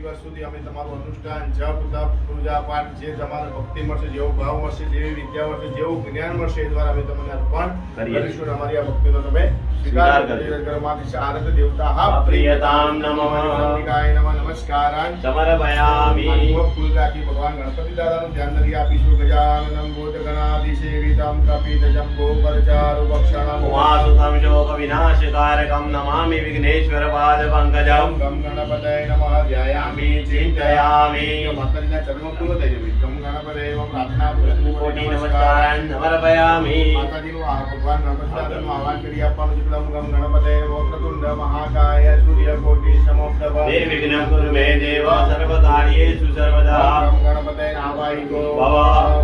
દિવસ સુધી અમે તમારું અનુષ્ઠાન જપ તપ પૂજા પાઠ જે તમારે ભક્તિ મળશે, જેવો ભાવ મળશે, જેવી વિદ્યા મળશે, જેવું જ્ઞાન મળશે એ દ્વારા અમે તમને અર્પણ કરીશું. અમારી આ ભક્તિનો તમે સ્વીકાર કરો. માતા આરત દેવતા પ્રિયતામ નમઃ અંબિકાય નમઃ નમસ્કારાન સમર્પયામિ. ફૂલ રાખી ભગવાન ગણપતિ દાદાનું ધ્યાન કરી આપીશું. ગજાનનમ ભૂતગણાધિસેવિતમ કપિતજંબો પરચારુ ભક્ષણમ વાસુતમ શોક વિનાશકારકમ નમામિ વિઘ્નેશ્વર પાદ પંકજમ. ગમ ગણપતય નમઃ ધ્યાયામિ ચિંતયામિ. માતાજીના ચરણો પૂરો થઈ જશે. ગમ ગણપતય પ્રાર્થના કોટી નમસ્કારાન સમર્પયામિ. માતાજીનું ભગવાન ગણપતિ દાદાનું આહ્વાન કરી આપવાનું છે. ગમ ગણપતય વક્રતુંડ મહાકાય સૂર્યકોટિ સમપ્રભ નિર્વિઘ્नं કુરુ મે દેવ સર્વકાર્યેષુ સર્વદા. ગમ ગણપતય આવાહિકો ભવ.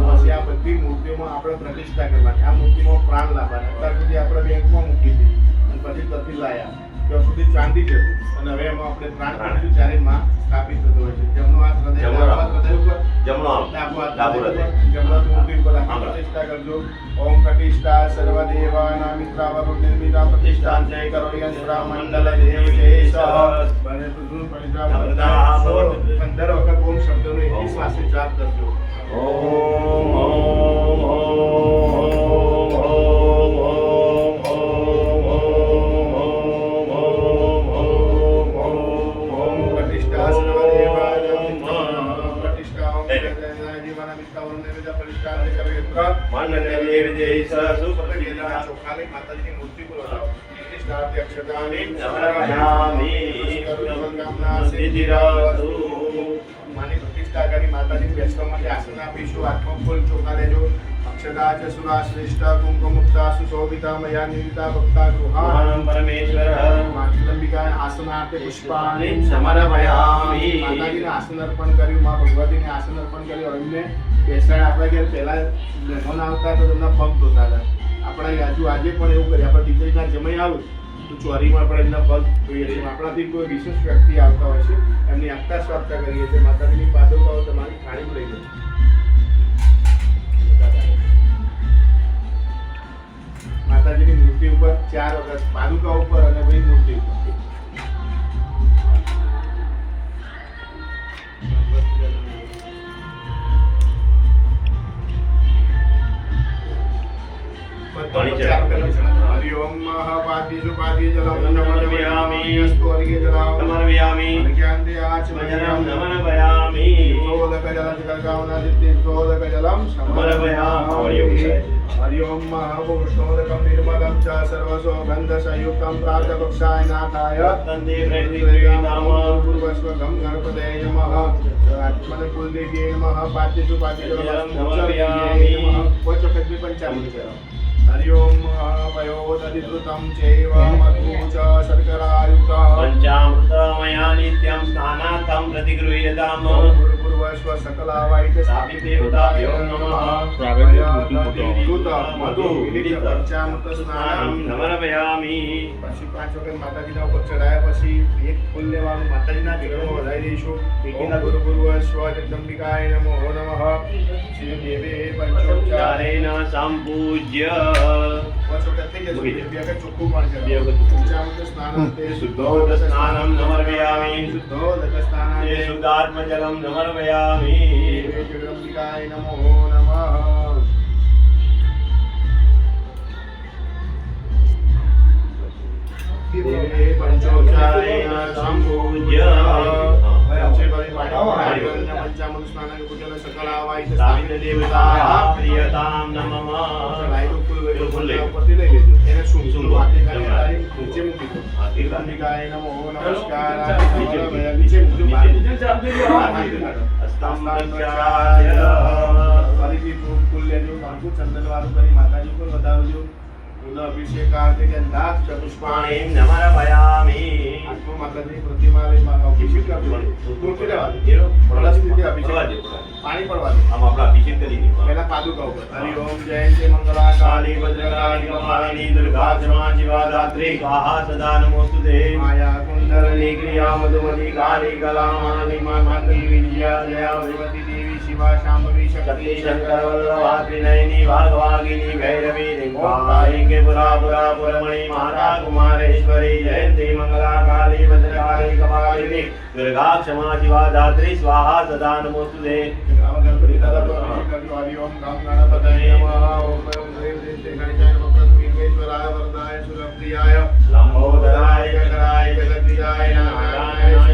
પછી આ બધી મૂર્તિઓમાં આપણે પ્રતિષ્ઠા કરવાની. આ મૂર્તિમાં પ્રાણ લાવવાના. અત્યાર સુધી આપણે બેંકમાં મૂકી દીધી અને પછી ત્યાંથી લાયા ત્યાં સુધી ચાંદી જતું અને હવે એમાં આપણે પ્રાણ કાઢ્યું ત્યારે માં સ્થાપિત થતો હોય છે. જમણો હાથ હૃદય ઉપર, જમણો ડાબો હાથ જમણા મૂર્તિ ઉપર પ્રતિષ્ઠા કરજો. ઓમ પ્રતિષ્ઠા સર્વદેવાના મિત્રાવરુણ નિર્મિતા પ્રતિષ્ઠા જય કરો યંત્ર મંડલ દેવ જય સહ. બને સુધુર પરિશ્રા 15 વખત ઓમ શબ્દનો 21 શ્વાસે જાપ કરજો. ઓમ ઓમ માતાજીની મૂર્તિ પર માની પ્રતિષ્ઠા કરી માતાજીને બેસવા માટે આસન આપીશું. આત્મફૂલ ચોખા લેજો. અક્ષતા ચ સુરા શ્રેષ્ઠ કુંકુમુક્તા સુશોભિતા મયા નિવિતા ભક્તા ગૃહાણ પરમેશ્વર. માતૃંબિકા આસનાર્થે પુષ્પાણિ સમર્પયામિ. માતાજીને આસન અર્પણ કર્યું, મા ભગવતીને આસન અર્પણ કર્યું. એમને બેસાડ આપણા ઘેર પહેલા મહેમાન આવતા તો તેમના પગ ધોતા હતા. આપણા આજુ આજે પણ એવું કરીએ. આપણે દીકરીના જમાઈ આવ્યું તો ચોરીમાં આપણે એમના પગ ધોઈએ છીએ. આપણાથી કોઈ વિશેષ વ્યક્તિ આવતા હોય છે એમની આગતા સ્વાગતા કરીએ છીએ. માતાજીની પાદુકાઓ તમારી થાળીમાં લઈ જાય. માતાજીની મૂર્તિ ઉપર 4 વખત પાદુકા ઉપર અને ભાઈ મૂર્તિ ઉપર हरि ओम महापातिषु पाति जलम नमर्पयामि. अस्तु अर्घ्य जलम नमर्पयामि. अर्घ्यान्ते आचमनीयं नमर्पयामि. सोदक जलं कर्कावना सिद्धि सोदक जलं समर्पयामि. हरि ओम महापुरुषोदकं निर्मलं च सर्वसौगन्धसंयुक्तं प्रातःकक्षाय नाथाय तन्ते प्रणितिवेदामः पूर्वस्वगं गणपतये नमः. आत्मने कुलदेव्यै नमः. पातिषु पाति जलं नमर्पयामि. वचकद्वि पंचामृत. हरि ओम वयोदधिकृतं चैव मधु च शर्करायुक्तः पंचामृतमया नित्यं स्नानार्थं प्रतिगृह्यताम्. पूर्वस्व सकलावाहित साविदेवताभ्यो नमः. मधु विलित पंचामृत स्नानं समर्पयामि. પછી 5 વખત માતાજીના ઉપર ચડાયા પછી એક ફૂલ લેવાનું માતાજીના ઘરમાં વધારી દઈશું. ઓમ ગુરુ પૂર્વસ્વ જગદંબિકાય નમો નમઃ. શ્રી દેવે પંચોપચારેણ સંપૂજ્ય. ચોખ્ખું પાણી પંચામૃત સ્નાનંતે શુદ્ધોદક સ્નાનમ સમર્પયામિ. શુદ્ધોદક સ્નાનંતે શુદ્ધાત્મજલમ સમર્પયામિ. જગદંબિકાય નમો નમઃ. દેવે પંચોપચારેણ સંપૂજ્ય. પંચામૃત સ્નાન પૂજન સકલાવાહિત સાવિદેવતાભ્યો પ્રિયતામ નમઃ. એને શું નીચે મૂકી દો. જગદંબિકાય નમો નમસ્કાર. નીચે મૂકી દો. ફરીથી ફૂલ લેજો. કાંકુ ચંદન વાળું કરી માતાજી પર વધાવજો. અભિષેકાર્થે ગંધાક્ષ પુષ્પાણિ સમર્પયામિ. આત્મા માતાજીની પ્રતિમા લઈ અભિષેક કરજો. તુલસી લેવા દે. અભિષેક પાણી પડવા દે. આમ આપણે અભિષેક કરી દે. પહેલા પાદુકા ઉપર. હરિ ઓમ જયંતિ મંગલા કાલી ભદ્રકાળી કપાલિની દુર્ગા ક્ષમા જીવા દાત્રી સ્વાહા સદા નમોસ્તુતે. માયા કુંડલિની ક્રિયા મધુમતી કાલી કલા માનલી મા માંગલી વિજયા જયા ભગવતી દેવી शिवा शांभवी शक्ति शंकर वल्लभा त्रिनयनी वाघवागिनी भैरवी रिंबाई के पुरा पुरमणि माता कुमारेश्वरी जयंती मंगला काली भद्रकाली कपालिनी दुर्गा क्षमा शिवा धात्री स्वाहा सदा नमोस्तुते। गणपति ओम गम गणपतये नमः। ओम गणेशाय नमः। विघ्नेश्वराय वरदाय सुरप्रियाय लंबोदराय जगराय जगद्विजाय नारायणाय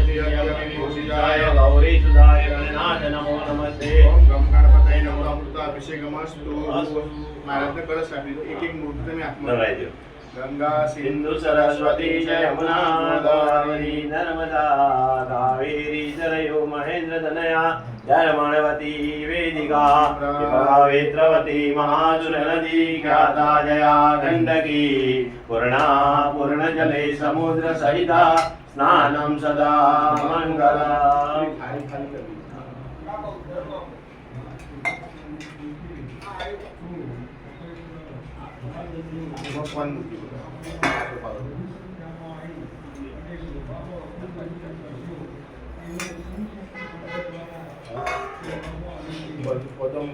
भूषिताय गौरी सुधाय गणनाथ नमो नमस्ते। ओम गम गणपतये नमः। अमृताभिषेकमस्तु। महाराज ने कलश रख लीजिए, एक मूर्ति में आत्मा गंगा सिंधु सरस्वती यमुना गोदावरी नर्मदा कावेरी सरयो महेंद्र तनया धर्मणवती वेदिका पवित्रवती महासुर नदी ख्याता जया गंडकी पूर्णा पूर्ण जले समुद्र सहिता स्नानं सदा मंगलम्। भगवान पदम